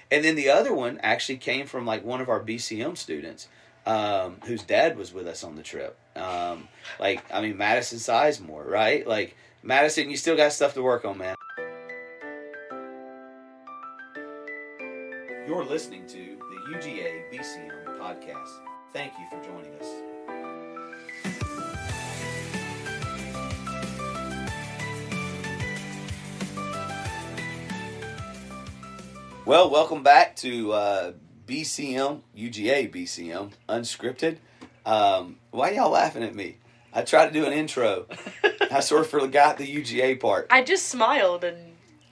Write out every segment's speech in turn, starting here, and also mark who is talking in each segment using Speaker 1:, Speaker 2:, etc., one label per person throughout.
Speaker 1: And then the other one actually came from like one of our BCM students, whose dad was with us on the trip. Madison Sizemore, right? Like, Madison, you still got stuff to work on, man. You're listening to the UGA BCM podcast. Thank you for joining us. Well, welcome back to BCM, UGA BCM, Unscripted. Why y'all laughing at me? I tried to do an intro. I sort of forgot the UGA part.
Speaker 2: I just smiled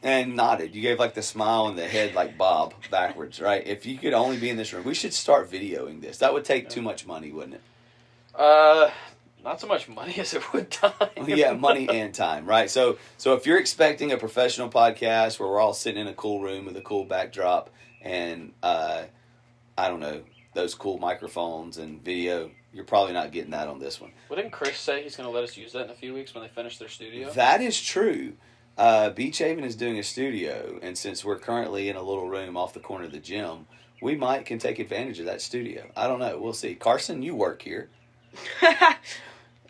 Speaker 1: and nodded. You gave like the smile in the head like Bob backwards, right? If you could only be in this room, we should start videoing this. That would take too much money, wouldn't it?
Speaker 3: Not so much money as it would time.
Speaker 1: Yeah, money and time, right? So if you're expecting a professional podcast where we're all sitting in a cool room with a cool backdrop and, I don't know, those cool microphones and video, you're probably not getting that on this one.
Speaker 3: Wouldn't Chris say he's going to let us use that in a few weeks when they finish their studio?
Speaker 1: That is true. Beach Haven is doing a studio, and since we're currently in a little room off the corner of the gym, we can take advantage of that studio. I don't know. We'll see. Karsyn, you work here.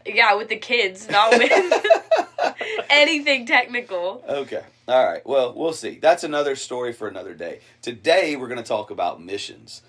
Speaker 2: Yeah, with the kids, not with anything technical.
Speaker 1: Okay. All right. Well, we'll see. That's another story for another day. Today, we're going to talk about missions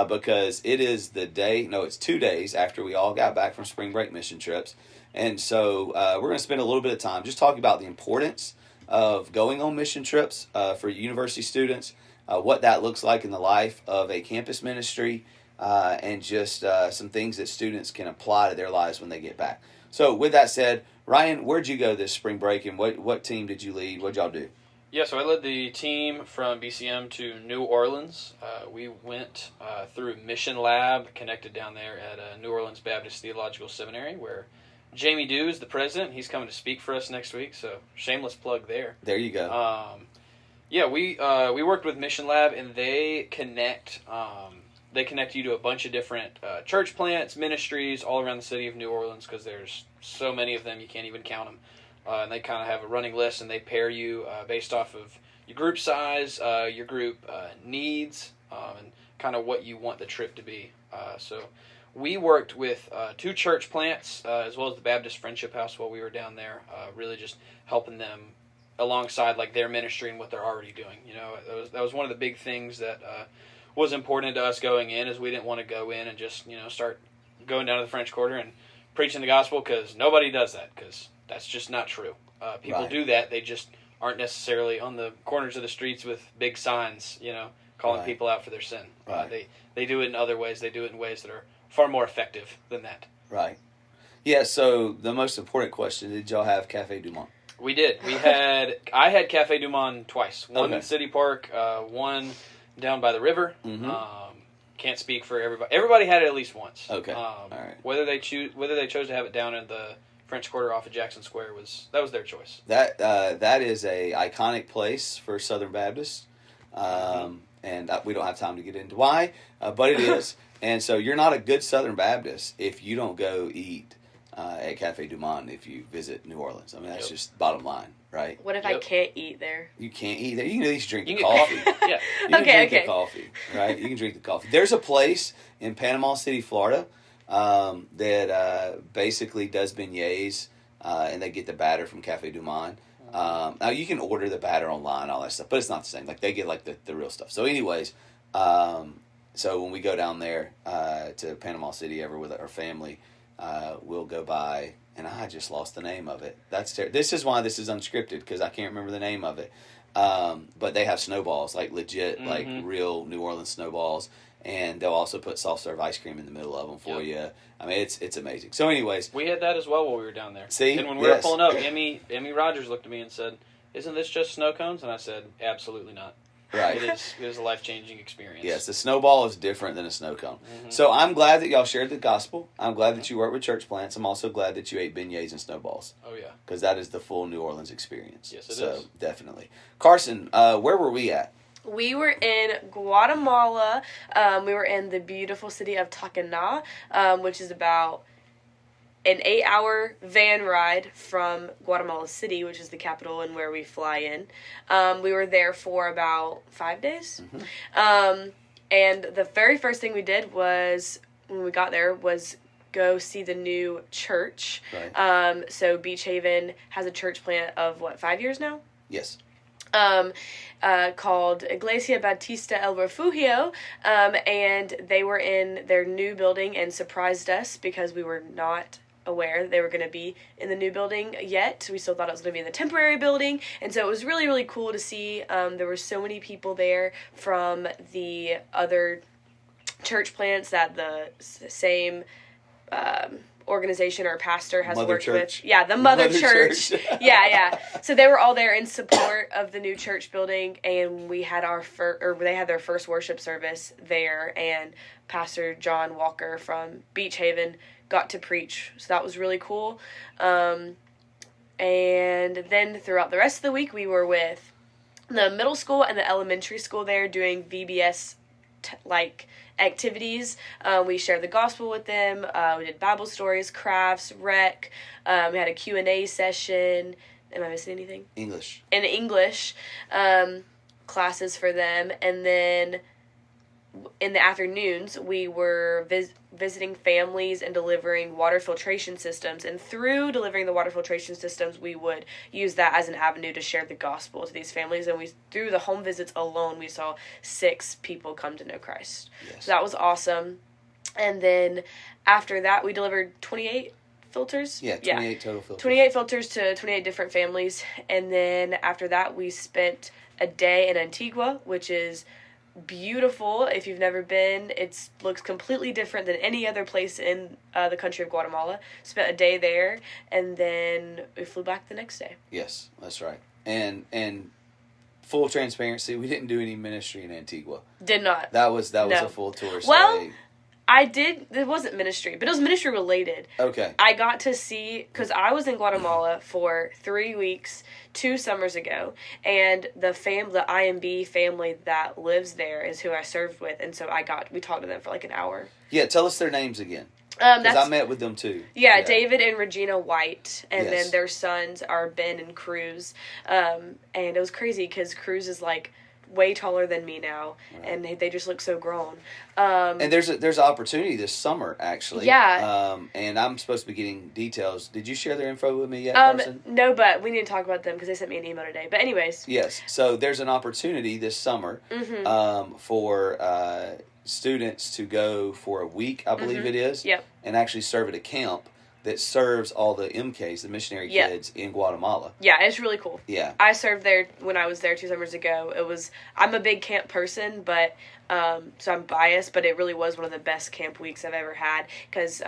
Speaker 1: because it is it's 2 days after we all got back from spring break mission trips. And so we're going to spend a little bit of time just talking about the importance of going on mission trips for university students, what that looks like in the life of a campus ministry, and just some things that students can apply to their lives when they get back. So with that said, Ryan, where'd you go this spring break, and what team did you lead? What'd y'all do?
Speaker 3: Yeah, so I led the team from BCM to New Orleans. We went through Mission Lab, connected down there at New Orleans Baptist Theological Seminary, where Jamie Dew is the president. He's coming to speak for us next week, so shameless plug there.
Speaker 1: There you go.
Speaker 3: We worked with Mission Lab, and they connect you to a bunch of different church plants, ministries all around the city of New Orleans because there's so many of them you can't even count them. And they kind of have a running list, and they pair you based off of your group size, your group needs, and kind of what you want the trip to be. So we worked with 2 church plants as well as the Baptist Friendship House while we were down there, really just helping them alongside like their ministry and what they're already doing. You know, that was one of the big things that was important to us going in, is we didn't want to go in and just start going down to the French Quarter and preaching the gospel, because nobody does that, because that's just not true. People do that. They just aren't necessarily on the corners of the streets with big signs, calling people out for their sin.
Speaker 1: Right.
Speaker 3: They do it in other ways. They do it in ways that are far more effective than that.
Speaker 1: Right. Yeah, so the most important question, did y'all have Cafe Du Monde?
Speaker 3: We did. I had Cafe Du Monde twice. One in City Park, one down by the river.
Speaker 1: Mm-hmm.
Speaker 3: Can't speak for everybody. Everybody had it at least once.
Speaker 1: Okay. All right.
Speaker 3: Whether they chose to have it down in the French Quarter off of Jackson Square was their choice.
Speaker 1: That is a iconic place for Southern Baptists, and we don't have time to get into why, but it is. And so you're not a good Southern Baptist if you don't go eat at Cafe Du Monde if you visit New Orleans. I mean, that's just bottom line, right?
Speaker 2: What if I can't eat there?
Speaker 1: You can't eat there. You can at least drink the
Speaker 3: coffee.
Speaker 1: Yeah. You can drink the coffee, right? You can drink the coffee. There's a place in Panama City, Florida, that basically does beignets, and they get the batter from Cafe Du Monde. Now, you can order the batter online, all that stuff, but it's not the same. Like, they get, like, the real stuff. So, anyways, so when we go down there to Panama City ever with our family, we'll go by, and I just lost the name of it. This is why this is unscripted, because I can't remember the name of it. But they have snowballs, like legit, like real New Orleans snowballs. And they'll also put soft serve ice cream in the middle of them for you. I mean, it's amazing. So, anyways,
Speaker 3: we had that as well while we were down there.
Speaker 1: See,
Speaker 3: and when we were pulling up, Emmy Rogers looked at me and said, "Isn't this just snow cones?" And I said, "Absolutely not.
Speaker 1: Right.
Speaker 3: It is a life-changing experience."
Speaker 1: Yes, the snowball is different than a snow cone. Mm-hmm. So I'm glad that y'all shared the gospel. I'm glad that you worked with church plants. I'm also glad that you ate beignets and snowballs.
Speaker 3: Oh yeah,
Speaker 1: because that is the full New Orleans experience.
Speaker 3: Yes, it is.
Speaker 1: So definitely, Karsyn, where were we at?
Speaker 2: We were in Guatemala. We were in the beautiful city of Tacna, which is about an 8-hour van ride from Guatemala City, which is the capital and where we fly in. We were there for about 5 days. And the very first thing we did was, when we got there, was go see the new church.
Speaker 1: Right.
Speaker 2: So Beach Haven has a church plant of, 5 years now?
Speaker 1: Yes.
Speaker 2: Called Iglesia Bautista El Refugio, and they were in their new building and surprised us because we were not aware that they were going to be in the new building yet. We still thought it was going to be in the temporary building, and so it was really, really cool to see. There were so many people there from the other church plants that the same organization or pastor has worked with. Yeah, the Mother Church. yeah. So they were all there in support of the new church building, and we had they had their first worship service there, and Pastor John Walker from Beach Haven got to preach. So that was really cool. And then throughout the rest of the week, we were with the middle school and the elementary school there doing VBS activities. We shared the gospel with them. We did Bible stories, crafts, rec. We had a Q&A session. Am I missing anything?
Speaker 1: English.
Speaker 2: And English classes for them. And then in the afternoons, we were visiting families and delivering water filtration systems. And through delivering the water filtration systems, we would use that as an avenue to share the gospel to these families. And through the home visits alone, we saw 6 people come to know Christ.
Speaker 1: Yes.
Speaker 2: So that was awesome. And then after that, we delivered 28 filters.
Speaker 1: Yeah, 28 total filters.
Speaker 2: 28 filters to 28 different families. And then after that, we spent a day in Antigua, which is beautiful. If you've never been, it looks completely different than any other place in the country of Guatemala. Spent a day there, and then we flew back the next day.
Speaker 1: Yes, that's right. And full transparency, we didn't do any ministry in Antigua.
Speaker 2: Did not.
Speaker 1: That was a full tour.
Speaker 2: Well, I did. It wasn't ministry, but it was ministry related.
Speaker 1: Okay.
Speaker 2: I got to see, because I was in Guatemala for 3 weeks 2 summers ago, and the IMB family that lives there is who I served with, and so we talked to them for an hour.
Speaker 1: Yeah, tell us their names again. Because I met with them too.
Speaker 2: Yeah, David and Regina White, and
Speaker 1: Yes.
Speaker 2: then their sons are Ben and Cruz. And it was crazy because Cruz is way taller than me now, right. And they just look so grown.
Speaker 1: And there's an opportunity this summer, actually.
Speaker 2: Yeah.
Speaker 1: And I'm supposed to be getting details. Did you share their info with me yet, Karsyn?
Speaker 2: No, but we need to talk about them because they sent me an email today. But anyways.
Speaker 1: Yes. So there's an opportunity this summer for students to go for a week, I believe it is,
Speaker 2: yep.
Speaker 1: and actually serve at a camp that serves all the MKs, the missionary kids in Guatemala.
Speaker 2: Yeah, it's really cool.
Speaker 1: Yeah.
Speaker 2: I served there when I was there 2 summers ago. I'm a big camp person, but so I'm biased, but it really was one of the best camp weeks I've ever had because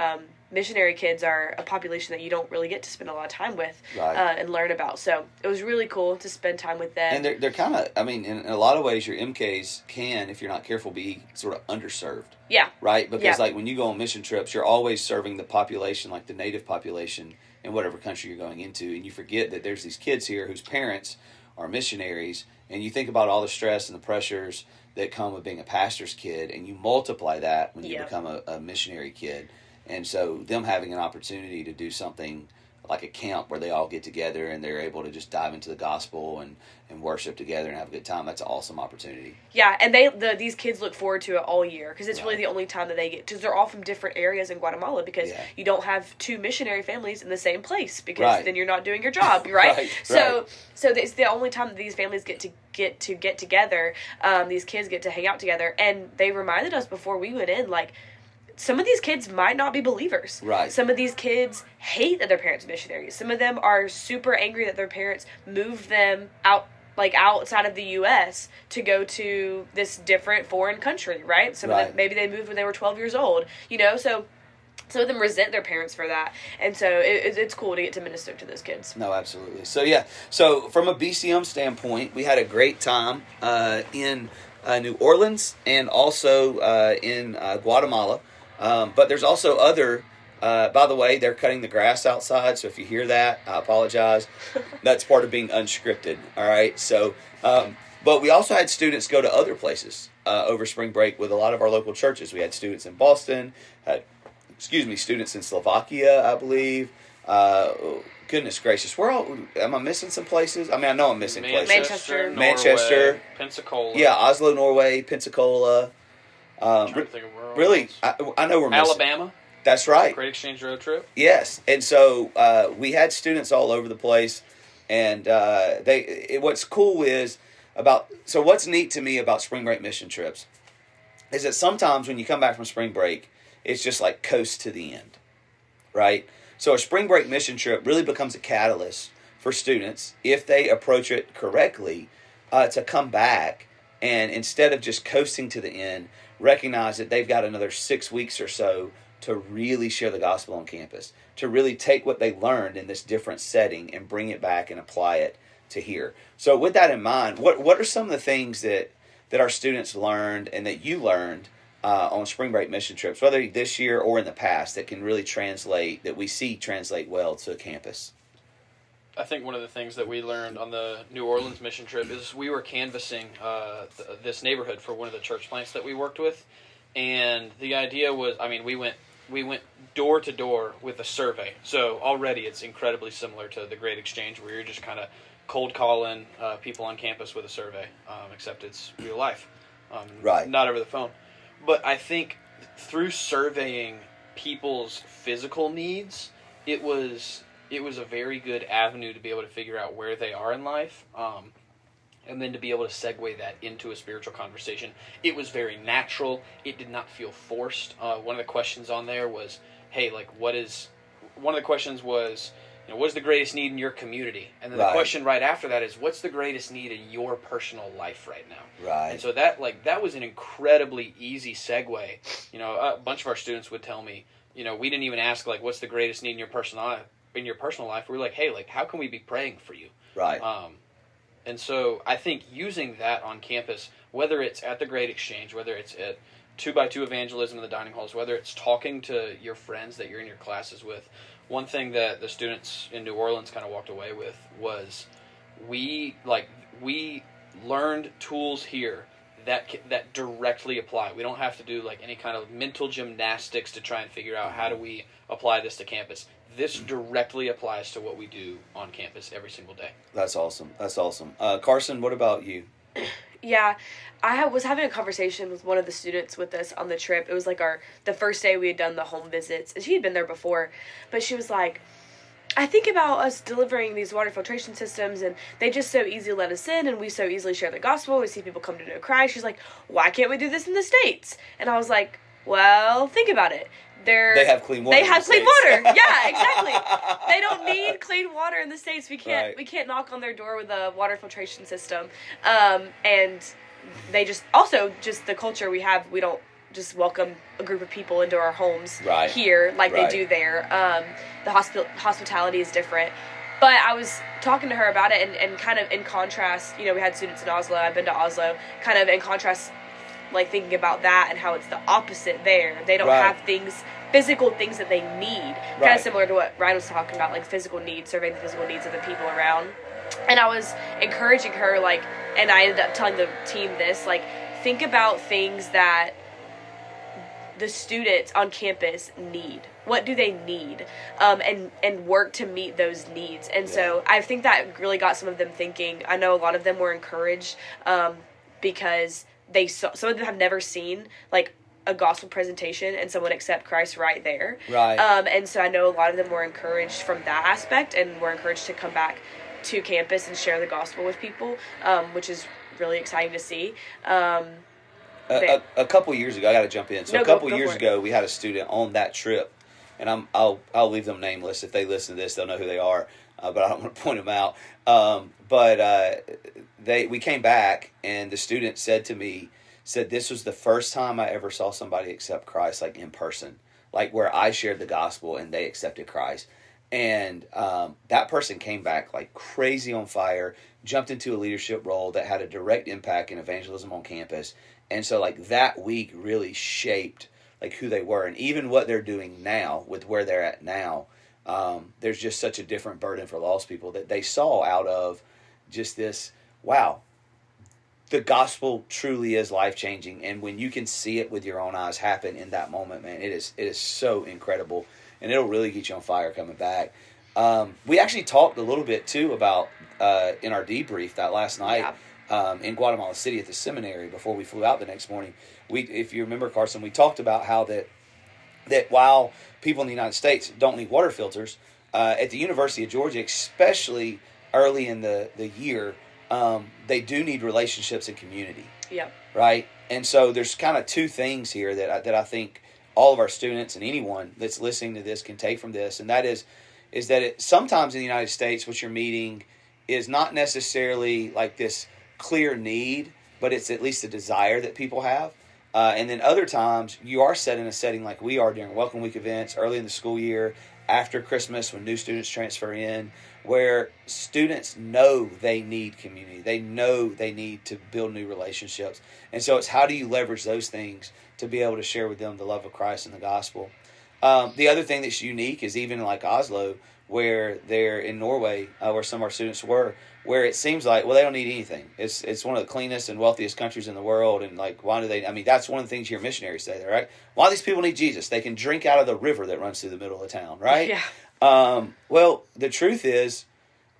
Speaker 2: missionary kids are a population that you don't really get to spend a lot of time with and learn about. So it was really cool to spend time with them.
Speaker 1: And they're kind of, in a lot of ways, your MKs can, if you're not careful, be sort of underserved.
Speaker 2: Yeah.
Speaker 1: Right? Because when you go on mission trips, you're always serving the population, like the native population in whatever country you're going into. And you forget that there's these kids here whose parents are missionaries. And you think about all the stress and the pressures that come with being a pastor's kid. And you multiply that when you become a missionary kid. And so them having an opportunity to do something like a camp where they all get together and they're able to just dive into the gospel and worship together and have a good time, that's an awesome opportunity.
Speaker 2: Yeah, and these kids look forward to it all year because it's really the only time that they get, because they're all from different areas in Guatemala because you don't have 2 missionary families in the same place because then you're not doing your job, right? So it's the only time that these families get together, these kids get to hang out together, and they reminded us before we went in, some of these kids might not be believers.
Speaker 1: Right.
Speaker 2: Some of these kids hate that their parents are missionaries. Some of them are super angry that their parents moved them outside of the U.S. to go to this different foreign country, right? Some of them, maybe they moved when they were 12 years old, so some of them resent their parents for that. And so it's cool to get to minister to those kids.
Speaker 1: No, absolutely. So from a BCM standpoint, we had a great time in New Orleans and also in Guatemala. But there's also other, by the way, they're cutting the grass outside, so if you hear that, I apologize. That's part of being unscripted, all right? So, but we also had students go to other places over spring break with a lot of our local churches. We had students in Boston, had students in Slovakia, I believe. Goodness gracious, am I missing some places? I mean, I know I'm missing places.
Speaker 2: Manchester,
Speaker 3: Pensacola.
Speaker 1: Yeah, Oslo, Norway, Pensacola. Really, I know we're missing.
Speaker 3: Alabama.
Speaker 1: That's right.
Speaker 3: Great Exchange road trip.
Speaker 1: Yes, and so we had students all over the place, and what's cool is what's neat to me about spring break mission trips is that sometimes when you come back from spring break, it's just like coast to the end, right? So a spring break mission trip really becomes a catalyst for students, if they approach it correctly, to come back and instead of just coasting to the end, recognize that they've got another 6 weeks or so to really share the gospel on campus, to really take what they learned in this different setting and bring it back and apply it to here. So with that in mind, what are some of the things that our students learned and that you learned on spring break mission trips, whether this year or in the past, that can really translate well to campus?
Speaker 3: I think one of the things that we learned on the New Orleans mission trip is we were canvassing this neighborhood for one of the church plants that we worked with, and the idea was, we went door to door with a survey. So already it's incredibly similar to the Great Exchange, where you're just kind of cold calling people on campus with a survey, except it's real life,
Speaker 1: right?
Speaker 3: Not over the phone. But I think through surveying people's physical needs, it was a very good avenue to be able to figure out where they are in life, and then to be able to segue that into a spiritual conversation. It was very natural. It did not feel forced. One of the questions on there was, what is the greatest need in your community? And then the question right after that is, what's the greatest need in your personal life right now?
Speaker 1: Right.
Speaker 3: And so that was an incredibly easy segue. A bunch of our students would tell me, we didn't even ask, what's the greatest need in your personal life? We were like, hey, how can we be praying for you?
Speaker 1: Right.
Speaker 3: And so I think using that on campus, whether it's at the Great Exchange, whether it's at 2x2 evangelism in the dining halls, whether it's talking to your friends that you're in your classes with, one thing that the students in New Orleans kind of walked away with was we learned tools here that directly apply. We don't have to do any kind of mental gymnastics to try and figure out how do we apply this to campus. This directly applies to what we do on campus every single day.
Speaker 1: That's awesome. Karsyn, what about you?
Speaker 2: Yeah, I was having a conversation with one of the students with us on the trip. It was the first day we had done the home visits, and she had been there before, but she was like, I think about us delivering these water filtration systems, and they just so easily let us in, and we so easily share the gospel. We see people come to know Christ. She's like, why can't we do this in the States? And I was like, well, think about it.
Speaker 1: They have clean water.
Speaker 2: They have clean water. Yeah, exactly. They don't need clean water in the States. We can't knock on their door with a water filtration system. And they just the culture we have, we don't just welcome a group of people into our homes here like they do there. The hospitality is different. But I was talking to her about it and kind of in contrast, we had students in Oslo. I've been to Oslo. Kind of in contrast, thinking about that and how it's the opposite there. They don't have physical things that they need. Kind of similar to what Ryan was talking about, physical needs, surveying the physical needs of the people around. And I was encouraging her, and I ended up telling the team this, think about things that the students on campus need. What do they need? And work to meet those needs. And so I think that really got some of them thinking. I know a lot of them were encouraged because some of them have never seen a gospel presentation and someone accept Christ right there.
Speaker 1: Right.
Speaker 2: And so I know a lot of them were encouraged from that aspect and were encouraged to come back to campus and share the gospel with people, which is really exciting to see.
Speaker 1: A couple years ago, I got to jump in. So a couple years ago, we had a student on that trip, and I'll leave them nameless. If they listen to this, they'll know who they are. But I don't want to point them out. We came back, and the student said to me, this was the first time I ever saw somebody accept Christ in person, where I shared the gospel and they accepted Christ. And that person came back crazy on fire, jumped into a leadership role that had a direct impact in evangelism on campus. And so that week really shaped who they were, and even what they're doing now with where they're at now. There's just such a different burden for lost people that they saw out of just this, wow, the gospel truly is life-changing. And when you can see it with your own eyes happen in that moment, man, it is so incredible. And it'll really get you on fire coming back. We actually talked a little bit, too, about in our debrief that last night in Guatemala City at the seminary before we flew out the next morning. If you remember, Karsyn, we talked about how that while people in the United States don't need water filters, at the University of Georgia, especially early in the year, they do need relationships and community.
Speaker 2: Yeah.
Speaker 1: Right? And so there's kind of two things here that I think all of our students and anyone that's listening to this can take from this, and that is that sometimes in the United States what you're meeting is not necessarily like this clear need, but it's at least a desire that people have. And then other times you are set in a setting like we are during Welcome Week events, early in the school year, after Christmas when new students transfer in, where students know they need community. They know they need to build new relationships. And so it's how do you leverage those things to be able to share with them the love of Christ and the gospel. The other thing that's unique is even like Oslo, where they're in Norway, where some of our students were, where it seems like, well, they don't need anything. It's one of the cleanest and wealthiest countries in the world. And like, why do they, I mean, that's one of the things you hear missionaries say there, right? Why do these people need Jesus? They can drink out of the river that runs through the middle of town, right?
Speaker 2: Yeah.
Speaker 1: Well, the truth is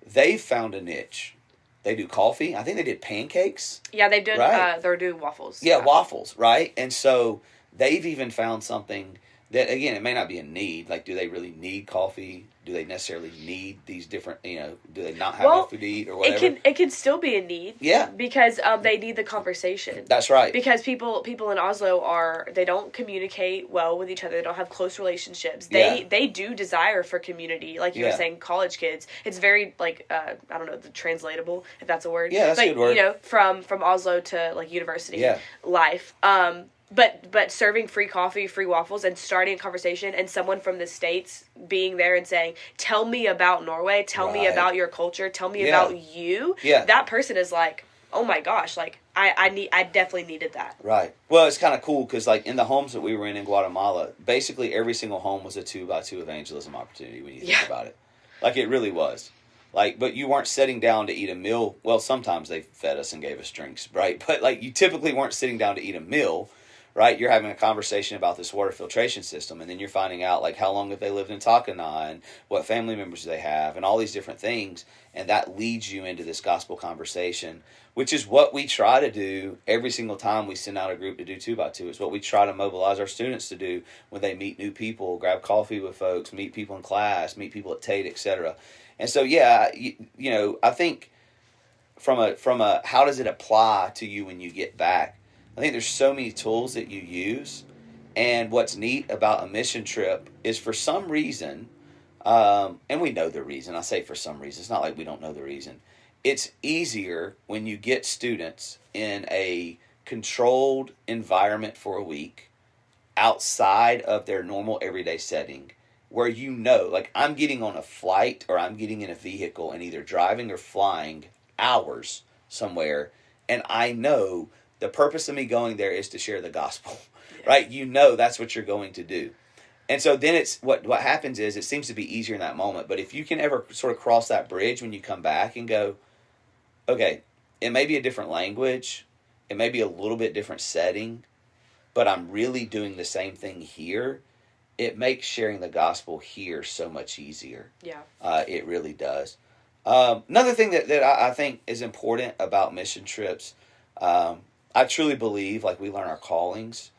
Speaker 1: they've found a niche. They do coffee. I think they did pancakes.
Speaker 2: Yeah, they've done,
Speaker 1: right?
Speaker 2: They're doing waffles.
Speaker 1: Yeah, waffles, right? And so they've even found something that, again, it may not be a need. Like, do they really need coffee? Do they necessarily need these different, do they not have enough food to eat or whatever?
Speaker 2: It can still be a need.
Speaker 1: Yeah.
Speaker 2: Because they need the conversation.
Speaker 1: That's right.
Speaker 2: Because people in Oslo they don't communicate well with each other. They don't have close relationships. They do desire for community. Like you were saying, college kids. It's very, like, I don't know, translatable, if that's a word.
Speaker 1: Yeah, that's a good word.
Speaker 2: From Oslo to, like, university life. But serving free coffee, free waffles, and starting a conversation, and someone from the States being there and saying, tell me about Norway, tell me about your culture, tell me about you, that person is like, oh my gosh, like, I definitely needed that.
Speaker 1: Right. Well, it's kind of cool because, like, in the homes that we were in Guatemala, basically every single home was a 2x2 evangelism opportunity when you think about it. Like, it really was. Like, but you weren't sitting down to eat a meal. Well, sometimes they fed us and gave us drinks, right? But, like, you typically weren't sitting down to eat a meal. Right, you're having a conversation about this water filtration system, and then you're finding out, like, how long have they lived in Takana, and what family members do they have, and all these different things, and that leads you into this gospel conversation, which is what we try to do every single time we send out a group to do 2x2. It's what we try to mobilize our students to do when they meet new people, grab coffee with folks, meet people in class, meet people at Tate, etc. And so, I think from a how does it apply to you when you get back? I think there's so many tools that you use, and what's neat about a mission trip is for some reason, and we know the reason, I say for some reason, it's not like we don't know the reason, it's easier when you get students in a controlled environment for a week outside of their normal everyday setting, where like I'm getting on a flight or I'm getting in a vehicle and either driving or flying hours somewhere, and I know the purpose of me going there is to share the gospel, right? That's what you're going to do. And so then it's what happens is it seems to be easier in that moment. But if you can ever sort of cross that bridge when you come back and go, okay, it may be a different language, it may be a little bit different setting, but I'm really doing the same thing here, it makes sharing the gospel here so much easier.
Speaker 2: Yeah.
Speaker 1: It really does. Another thing that I think is important about mission trips, I truly believe, like, we learn our callings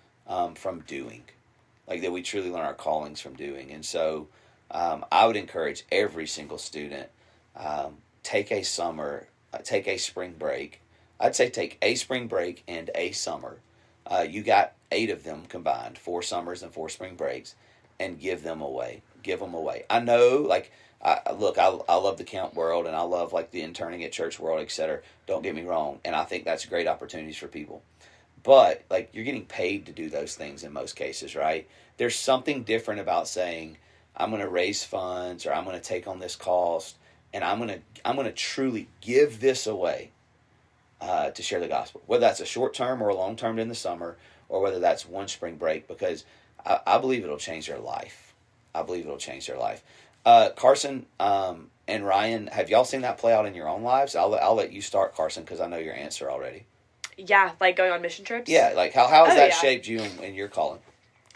Speaker 1: from doing. Like, that we truly learn our callings from doing. And so I would encourage every single student, take a spring break. I'd say take a spring break and a summer. You got 8 of them combined, 4 summers and 4 spring breaks, and give them away. Give them away. I know, like, I love the camp world, and I love, like, the interning at church world, etc. Don't get me wrong, and I think that's great opportunities for people. But, like, you're getting paid to do those things in most cases, right? There's something different about saying, I'm going to raise funds, or I'm going to take on this cost, and I'm going to truly give this away to share the gospel. Whether that's a short term or a long term in the summer, or whether that's one spring break, because I believe it'll change their life. Karsyn and Ryan, have y'all seen that play out in your own lives? I'll let you start, Karsyn, because I know your answer already.
Speaker 2: Yeah, like going on mission trips?
Speaker 1: Yeah, like how has that
Speaker 2: yeah.
Speaker 1: shaped you in your calling?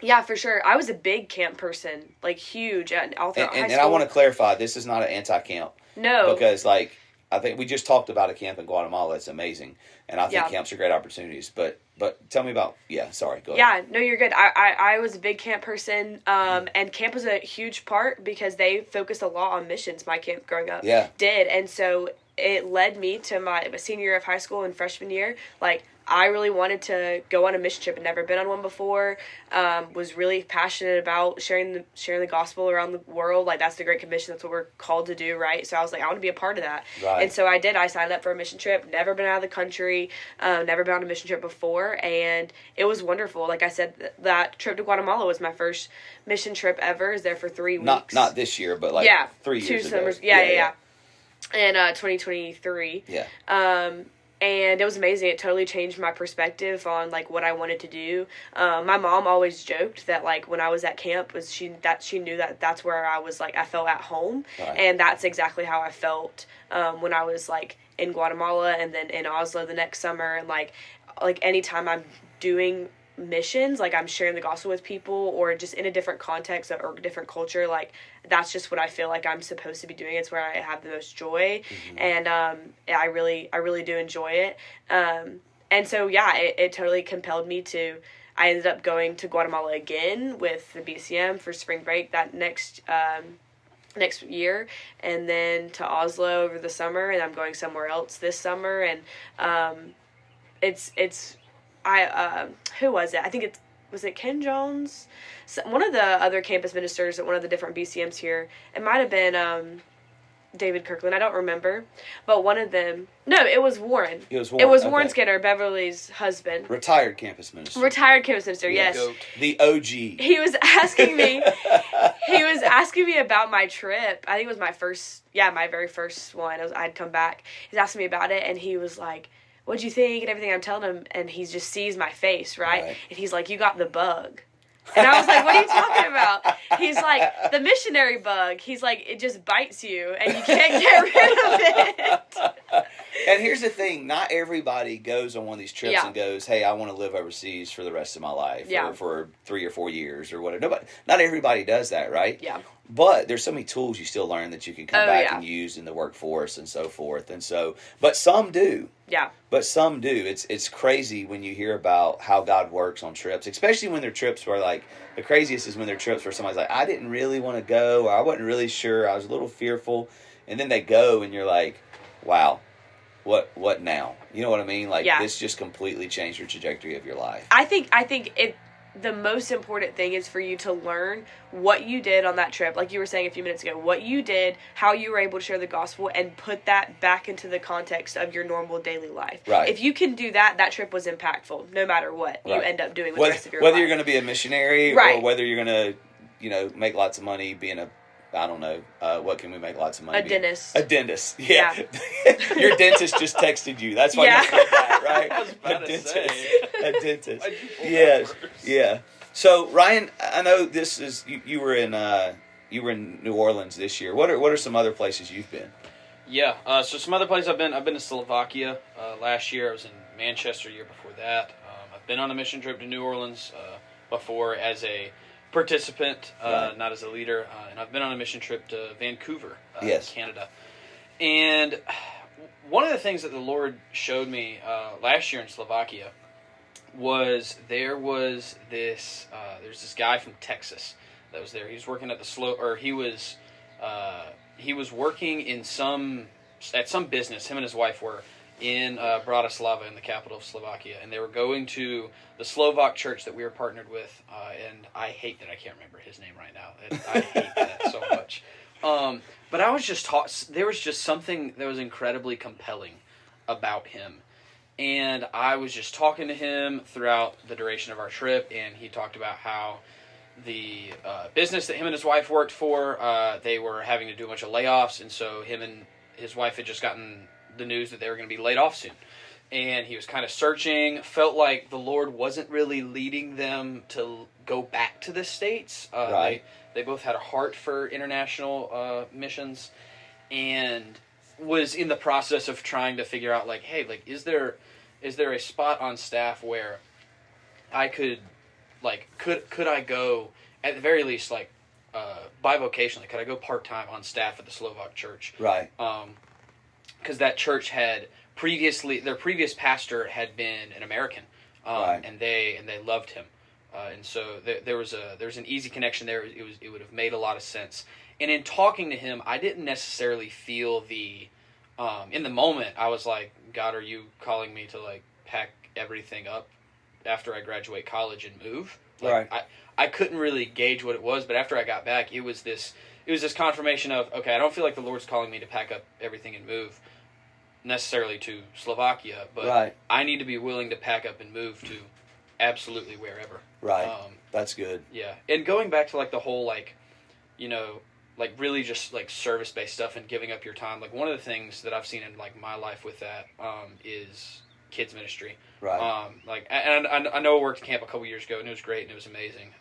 Speaker 2: Yeah, for sure. I was a big camp person, like huge, all throughout high school.
Speaker 1: And I want to clarify, this is not an anti-camp.
Speaker 2: No.
Speaker 1: Because, like, I think we just talked about a camp in Guatemala. It's amazing. And I think camps are great opportunities. But tell me about, sorry, go ahead.
Speaker 2: Yeah, no, you're good. I was a big camp person, and camp was a huge part because they focused a lot on missions. My camp growing up did. And so it led me to my senior year of high school and freshman year. Like, I really wanted to go on a mission trip. I'd never been on one before. Was really passionate about sharing the gospel around the world. Like, that's the Great Commission. That's what we're called to do, right? So I was like, I want to be a part of that.
Speaker 1: Right.
Speaker 2: And so I did. I signed up for a mission trip. Never been out of the country. Never been on a mission trip before. And it was wonderful. Like I said, that trip to Guatemala was my first mission trip ever. I was there for 3 weeks.
Speaker 1: Not this year, but like 3 years
Speaker 2: 2 summers.
Speaker 1: ago.
Speaker 2: Yeah. In 2023.
Speaker 1: Yeah.
Speaker 2: And it was amazing. It totally changed my perspective on, like, what I wanted to do. My mom always joked that, like, when I was at camp, she knew that that's where I was, like, I felt at home.
Speaker 1: Right.
Speaker 2: And that's exactly how I felt when I was, like, in Guatemala and then in Oslo the next summer. And, like anytime I'm doing missions, like, I'm sharing the gospel with people or just in a different context or different culture, like, that's just what I feel like I'm supposed to be doing. It's where I have the most joy. And I really do enjoy it. And so it totally compelled me to. I ended up going to Guatemala again with the BCM for spring break that next year, and then to Oslo over the summer, and I'm going somewhere else this summer. And who was it? I think was it Ken Jones? One of the other campus ministers at one of the different BCMs here. It might have been David Kirkland. I don't remember. But one of them... No, it was Warren. It was Warren Skinner, Beverly's husband.
Speaker 1: Retired campus minister.
Speaker 2: Yes.
Speaker 1: Goat. The OG.
Speaker 2: He was asking me about my trip. I think it was my very first one. I'd come back. He's asking me about it, and he was like, what'd you think and everything. I'm telling him, and he just sees my face, right? And he's like, you got the bug. And I was like, what are you talking about? He's like, the missionary bug. He's like, it just bites you and you can't get rid of it.
Speaker 1: And here's the thing, not everybody goes on one of these trips and goes, hey, I want to live overseas for the rest of my life or for 3 or 4 years or whatever. Not everybody does that, right?
Speaker 2: Yeah.
Speaker 1: But there's so many tools you still learn that you can come back and use in the workforce and so forth. And so, but some do.
Speaker 2: Yeah.
Speaker 1: But some do. It's crazy when you hear about how God works on trips, especially when they're trips where, like, the craziest is when they're trips where somebody's like, I didn't really want to go, or I wasn't really sure, I was a little fearful. And then they go and you're like, wow, what now? You know what I mean? Like, this just completely changed your trajectory of your life.
Speaker 2: I think the most important thing is for you to learn what you did on that trip, like you were saying a few minutes ago, what you did, how you were able to share the gospel, and put that back into the context of your normal daily life.
Speaker 1: Right.
Speaker 2: If you can do that, that trip was impactful, no matter what you end up doing with the rest of your
Speaker 1: whether
Speaker 2: life.
Speaker 1: You're going to be a missionary or whether you're going to, make lots of money being I don't know, what can we make lots of money?
Speaker 2: A dentist.
Speaker 1: A dentist, yeah. Your dentist just texted you. That's why you said that, right?
Speaker 3: I was about to say.
Speaker 1: A dentist. Yeah. So, Ryan, I know this is you were in New Orleans this year. What are some other places you've been?
Speaker 3: Yeah. So some other places I've been to Slovakia last year. I was in Manchester the year before that. I've been on a mission trip to New Orleans before as a participant, not as a leader, and I've been on a mission trip to Vancouver, Canada. And one of the things that the Lord showed me last year in Slovakia was there's this guy from Texas that was there. He was working at he was working at some business. Him and his wife were in Bratislava, in the capital of Slovakia, and they were going to the Slovak church that we were partnered with, and I hate that I can't remember his name right now. I hate that so much. But I was just there was just something that was incredibly compelling about him, and I was just talking to him throughout the duration of our trip, and he talked about how the business that him and his wife worked for, they were having to do a bunch of layoffs, and so him and his wife had just gotten the news that they were going to be laid off soon. And he was kind of searching, felt like the Lord wasn't really leading them to go back to the States.
Speaker 1: Right.
Speaker 3: They both had a heart for international missions, and was in the process of trying to figure out, like, hey, like, is there is there a spot on staff where I could, like, could I go, at the very least, like, bivocationally, could I go part-time on staff at the Slovak church?
Speaker 1: Right.
Speaker 3: Because that church had their previous pastor had been an American,
Speaker 1: right.
Speaker 3: and they loved him, and so there was an easy connection there. It would have made a lot of sense. And in talking to him, I didn't necessarily feel in the moment, I was like, God, are you calling me to, like, pack everything up after I graduate college and move? Like,
Speaker 1: right.
Speaker 3: I couldn't really gauge what it was, but after I got back, it was this confirmation of, okay, I don't feel like the Lord's calling me to pack up everything and move necessarily to Slovakia, but
Speaker 1: right.
Speaker 3: I need to be willing to pack up and move to absolutely wherever.
Speaker 1: Right. That's good.
Speaker 3: Yeah. And going back to, like, the whole, like, you know, like, really just, like, service-based stuff and giving up your time, like, one of the things that I've seen in, like, my life with that is kids ministry.
Speaker 1: Right.
Speaker 3: Like, and I know I worked at camp a couple years ago, and it was great, and it was amazing.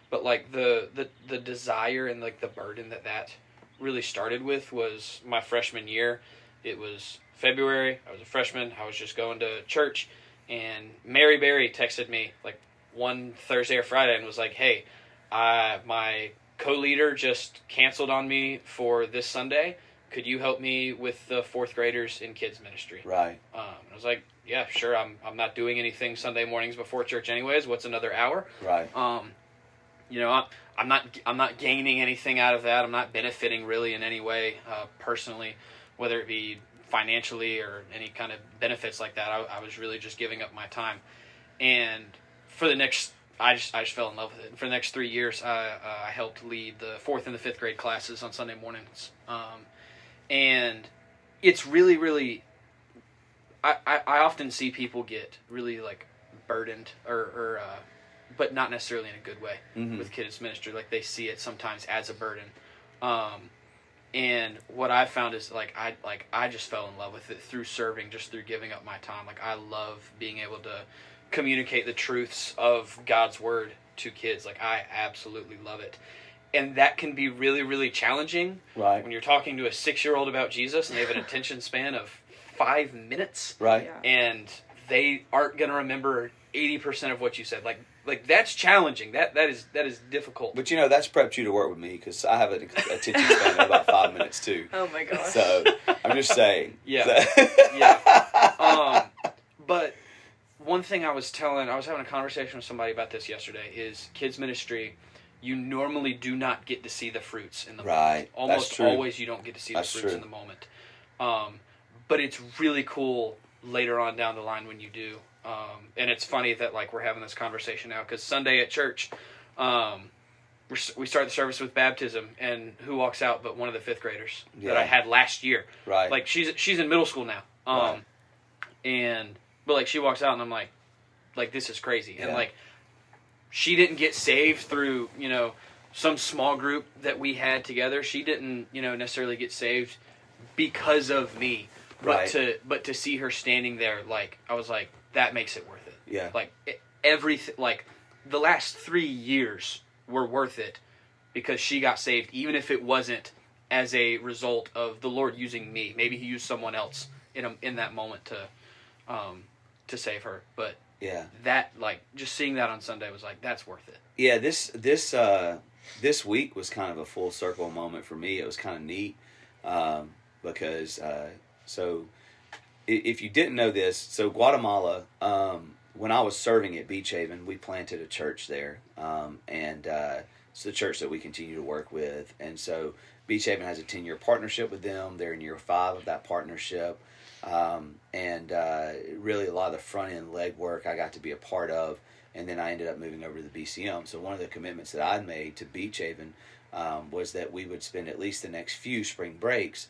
Speaker 3: But, like, the desire and, like, the burden that really started with was my freshman year. It was February. I was a freshman. I was just going to church, and Mary Berry texted me, like, one Thursday or Friday and was like, hey, my co-leader just canceled on me for this Sunday. Could you help me with the fourth graders in kids ministry?
Speaker 1: Right.
Speaker 3: I was like, yeah, sure. I'm not doing anything Sunday mornings before church anyways. What's another hour?
Speaker 1: Right.
Speaker 3: You know, I'm not gaining anything out of that. I'm not benefiting really in any way personally, whether it be financially or any kind of benefits like that. I was really just giving up my time, and for the next, I just fell in love with it. For the next 3 years, I helped lead the 4th and the 5th grade classes on Sunday mornings, and it's really, really. I often see people get really, like, burdened or but not necessarily in a good way with kids ministry. Like, they see it sometimes as a burden. And what I found is, I just fell in love with it through serving, just through giving up my time. Like, I love being able to communicate the truths of God's word to kids. Like, I absolutely love it. And that can be really, really challenging when you're talking to a 6-year-old about Jesus and they have an attention span of 5 minutes.
Speaker 1: Right.
Speaker 2: Yeah.
Speaker 3: And they aren't going to remember 80% of what you said. Like that's challenging. That is difficult.
Speaker 1: But, you know, that's prepped you to work with me, because I have an attention span of about 5 minutes too.
Speaker 2: Oh my gosh.
Speaker 1: So I'm just saying.
Speaker 3: Yeah.
Speaker 1: So.
Speaker 3: Yeah. But one thing I was having a conversation with somebody about this yesterday, is kids ministry, you normally do not get to see the fruits in the moment. Almost always you don't get to see the fruits in the moment. But it's really cool later on down the line when you do. And it's funny that, like, we're having this conversation now, because Sunday at church, we start the service with baptism, and who walks out but one of the 5th graders that I had last year.
Speaker 1: Right.
Speaker 3: Like, she's in middle school now. But like, she walks out and I'm like, this is crazy. And like, she didn't get saved through, you know, some small group that we had together. She didn't, you know, necessarily get saved because of me. But to see her standing there, like, I was like, that makes it worth it.
Speaker 1: Yeah.
Speaker 3: Like, everything, like, the last 3 years were worth it because she got saved, even if it wasn't as a result of the Lord using me. Maybe He used someone else in that moment to save her. But that, like, just seeing that on Sunday was like, that's worth it. Yeah,
Speaker 1: this week was kind of a full circle moment for me. It was kind of neat because so if you didn't know this, so Guatemala, when I was serving at Beach Haven, we planted a church there, and it's the church that we continue to work with. And so Beach Haven has a 10-year partnership with them. They're in year 5 of that partnership. And really a lot of the front-end legwork I got to be a part of, and then I ended up moving over to the BCM. So one of the commitments that I'd made to Beach Haven was that we would spend at least the next few spring breaks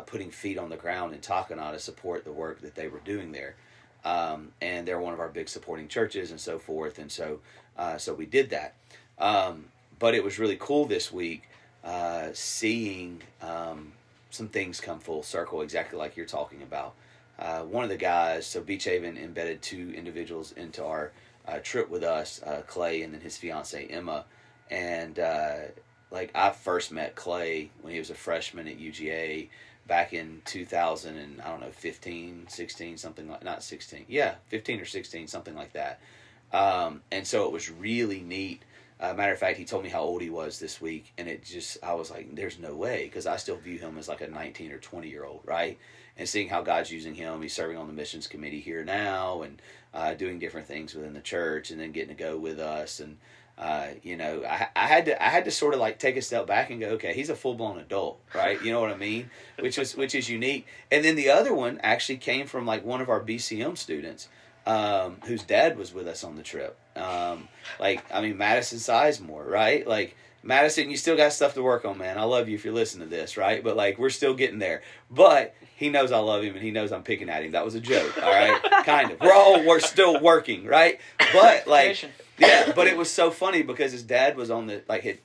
Speaker 1: putting feet on the ground in Takana to support the work that they were doing there. And they're one of our big supporting churches and so forth, and so we did that. But it was really cool this week seeing some things come full circle, exactly like you're talking about. One of the guys, so Beach Haven embedded 2 individuals into our trip with us, Clay and then his fiancée Emma. And like, I first met Clay when he was a freshman at UGA. back in 2000 and I don't know 15, 16, something like not 16, 15 or 16, something like that. And so it was really neat. Matter of fact, he told me how old he was this week, and I was like, there's no way, because I still view him as like a 19 or 20-year-old, right? And seeing how God's using him, he's serving on the missions committee here now, and doing different things within the church, and then getting to go with us, and I had to sort of like take a step back and go, okay, he's a full-blown adult, right? You know what I mean? Which is unique. And then the other one actually came from like one of our BCM students, whose dad was with us on the trip. Madison Sizemore, right? Like, Madison, you still got stuff to work on, man. I love you if you're listening to this, right? But like, we're still getting there. But he knows I love him, and he knows I'm picking at him. That was a joke, all right? Kind of. We're still working, right? But like, yeah. But it was so funny because his dad was on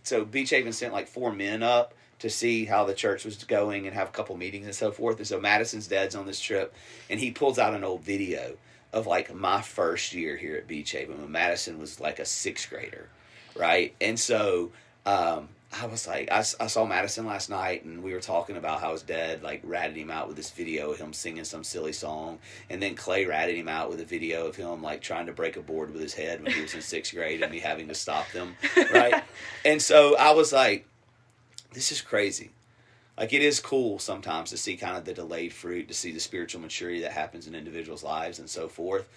Speaker 1: so Beach Haven sent like 4 men up to see how the church was going and have a couple meetings and so forth. And so Madison's dad's on this trip, and he pulls out an old video of like my first year here at Beach Haven when Madison was like a 6th grader, right? And so I was like, I saw Madison last night, and we were talking about how his dad like ratted him out with this video of him singing some silly song, and then Clay ratted him out with a video of him like trying to break a board with his head when he was in 6th grade, and me having to stop them, right? And so I was like, this is crazy. Like, it is cool sometimes to see kind of the delayed fruit, to see the spiritual maturity that happens in individuals' lives and so forth.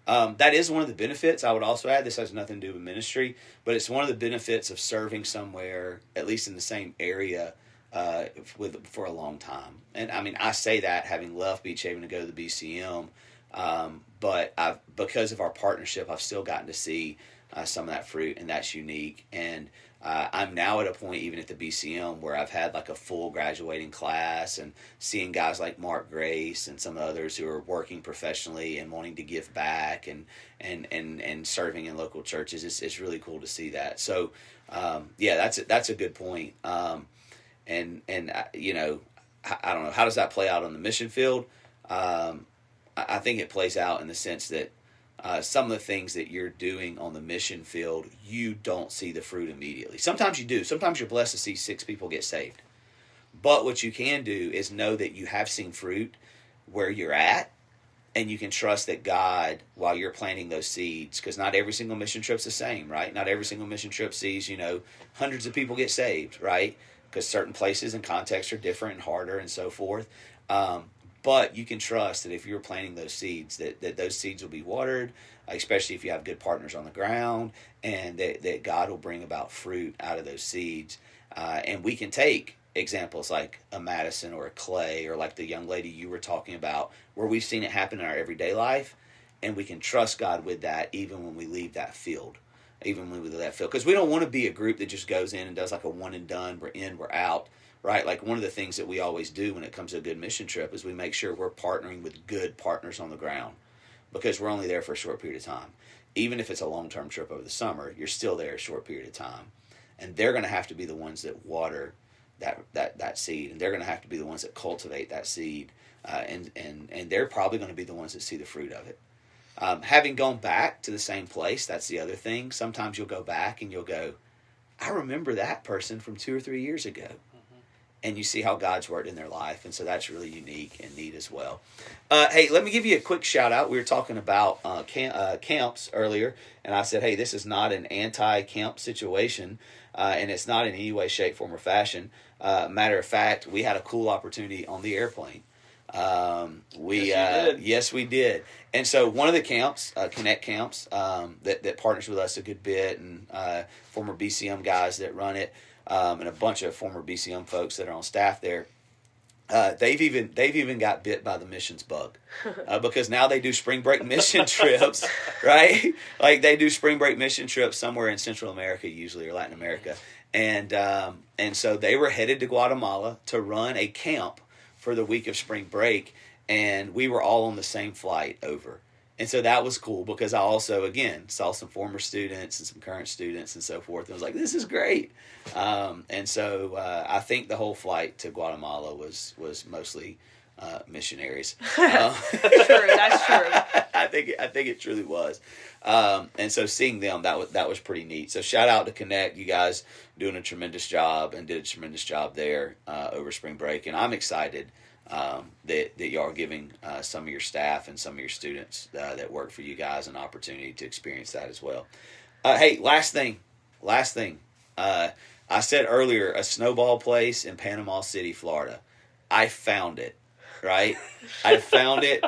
Speaker 1: That is one of the benefits. I would also add, this has nothing to do with ministry, but it's one of the benefits of serving somewhere, at least in the same area, for a long time. And I mean, I say that having left Beach Haven to go to the BCM, but because of our partnership, I've still gotten to see some of that fruit, and that's unique. And I'm now at a point, even at the BCM, where I've had like a full graduating class, and seeing guys like Mark Grace and some others who are working professionally and wanting to give back and serving in local churches. It's really cool to see that. So, that's a good point. I don't know, how does that play out on the mission field? I think it plays out in the sense that some of the things that you're doing on the mission field, you don't see the fruit immediately. Sometimes you do. Sometimes you're blessed to see 6 people get saved. But what you can do is know that you have seen fruit where you're at, and you can trust that God, while you're planting those seeds, because not every single mission trip's the same, right? Not every single mission trip sees, hundreds of people get saved, right? Because certain places and contexts are different and harder and so forth. But you can trust that if you're planting those seeds, that those seeds will be watered, especially if you have good partners on the ground, and that God will bring about fruit out of those seeds. And we can take examples like a Madison or a Clay, or like the young lady you were talking about, where we've seen it happen in our everyday life, and we can trust God with that even when we leave that field. Because we don't want to be a group that just goes in and does like a one and done, we're in, we're out. Right, like one of the things that we always do when it comes to a good mission trip is we make sure we're partnering with good partners on the ground, because we're only there for a short period of time. Even if it's a long-term trip over the summer, you're still there a short period of time, and they're going to have to be the ones that water that seed, and they're going to have to be the ones that cultivate that seed, and they're probably going to be the ones that see the fruit of it. Having gone back to the same place, that's the other thing. Sometimes you'll go back and you'll go, I remember that person from 2 or 3 years ago. And you see how God's worked in their life. And so that's really unique and neat as well. Hey, let me give you a quick shout out. We were talking about camps earlier. And I said, hey, this is not an anti-camp situation. And it's not in any way, shape, form, or fashion. Matter of fact, we had a cool opportunity on the airplane. Yes, we did. And so one of the camps, Connect Camps, that partners with us a good bit, and former BCM guys that run it, and a bunch of former BCM folks that are on staff there. They've even got bit by the missions bug, because now they do spring break mission trips, right? Like they do spring break mission trips somewhere in Central America, usually, or Latin America, and so they were headed to Guatemala to run a camp for the week of spring break, and we were all on the same flight over. And so that was cool, because I also, again, saw some former students and some current students and so forth. And I was like, this is great. And so I think the whole flight to Guatemala was mostly missionaries.
Speaker 2: True, that's true.
Speaker 1: I think it truly was. And so seeing them, that was pretty neat. So shout out to Connect. You guys doing a tremendous job, and did a tremendous job there over spring break. And I'm excited that y'all are giving some of your staff and some of your students that work for you guys an opportunity to experience that as well. Hey, last thing. I said earlier, a snowball place in Panama City, Florida. I found it, right? I found it.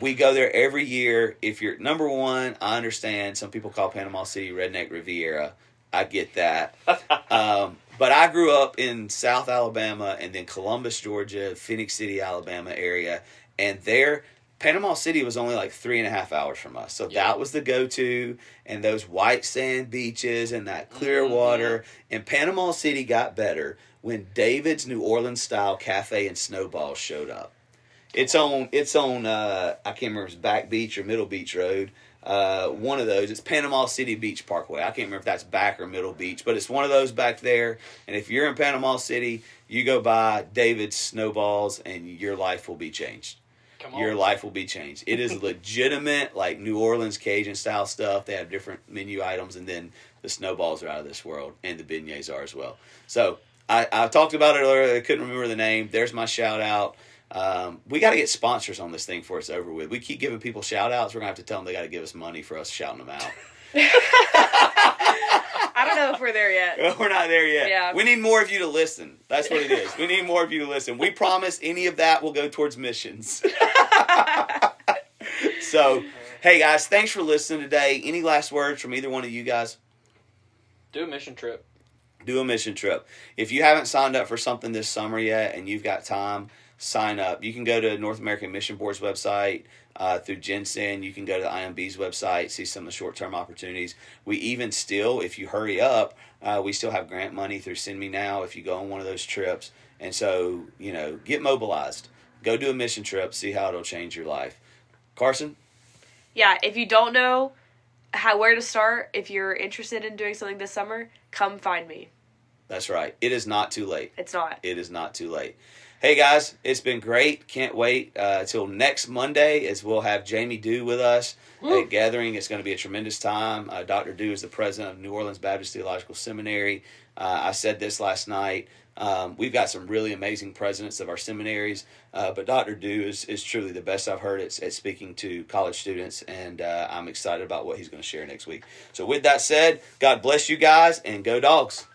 Speaker 1: We go there every year. If you're, number one, I understand some people call Panama City Redneck Riviera. I get that. But I grew up in South Alabama and then Columbus, Georgia, Phoenix City, Alabama area. And there, Panama City was only like 3.5 hours from us. So that was the go-to. And those white sand beaches and that clear water. And Panama City got better when David's New Orleans style cafe and snowballs showed up. It's on I can't remember if it's Back Beach or Middle Beach Road. One of those. It's Panama City Beach Parkway. I can't remember if that's Back or Middle Beach, but it's one of those back there. And if you're in Panama City, you go by David's Snowballs and your life will be changed. Your life will be changed. It is legitimate, like New Orleans Cajun style stuff. They have different menu items, and then the snowballs are out of this world, and the beignets are as well. So I talked about it earlier. I couldn't remember the name. There's my shout out. We got to get sponsors on this thing before it's over with. We keep giving people shout outs. We're going to have to tell them they got to give us money for us shouting them out.
Speaker 2: I don't know if we're there yet.
Speaker 1: We're not there yet.
Speaker 2: Yeah.
Speaker 1: We need more of you to listen. That's what it is. We need more of you to listen. We promise any of that will go towards missions. So, hey guys, thanks for listening today. Any last words from either one of you guys?
Speaker 3: Do a mission trip.
Speaker 1: Do a mission trip. If you haven't signed up for something this summer yet and you've got time, sign up. You can go to North American Mission Board's website through Jensen. You can go to the IMB's website, see some of the short-term opportunities. We even still, if you hurry up, we still have grant money through Send Me Now if you go on one of those trips. And so, get mobilized. Go do a mission trip. See how it'll change your life. Karsyn?
Speaker 2: Yeah, if you don't know where to start, if you're interested in doing something this summer, come find me.
Speaker 1: That's right. It is not too late.
Speaker 2: It's not.
Speaker 1: It is not too late. Hey guys, it's been great. Can't wait till next Monday as we'll have Jamie Dew with us at Gathering. It's going to be a tremendous time. Dr. Dew is the president of New Orleans Baptist Theological Seminary. I said this last night. We've got some really amazing presidents of our seminaries, but Dr. Dew is truly the best I've heard at speaking to college students, and I'm excited about what he's going to share next week. So with that said, God bless you guys, and go Dogs.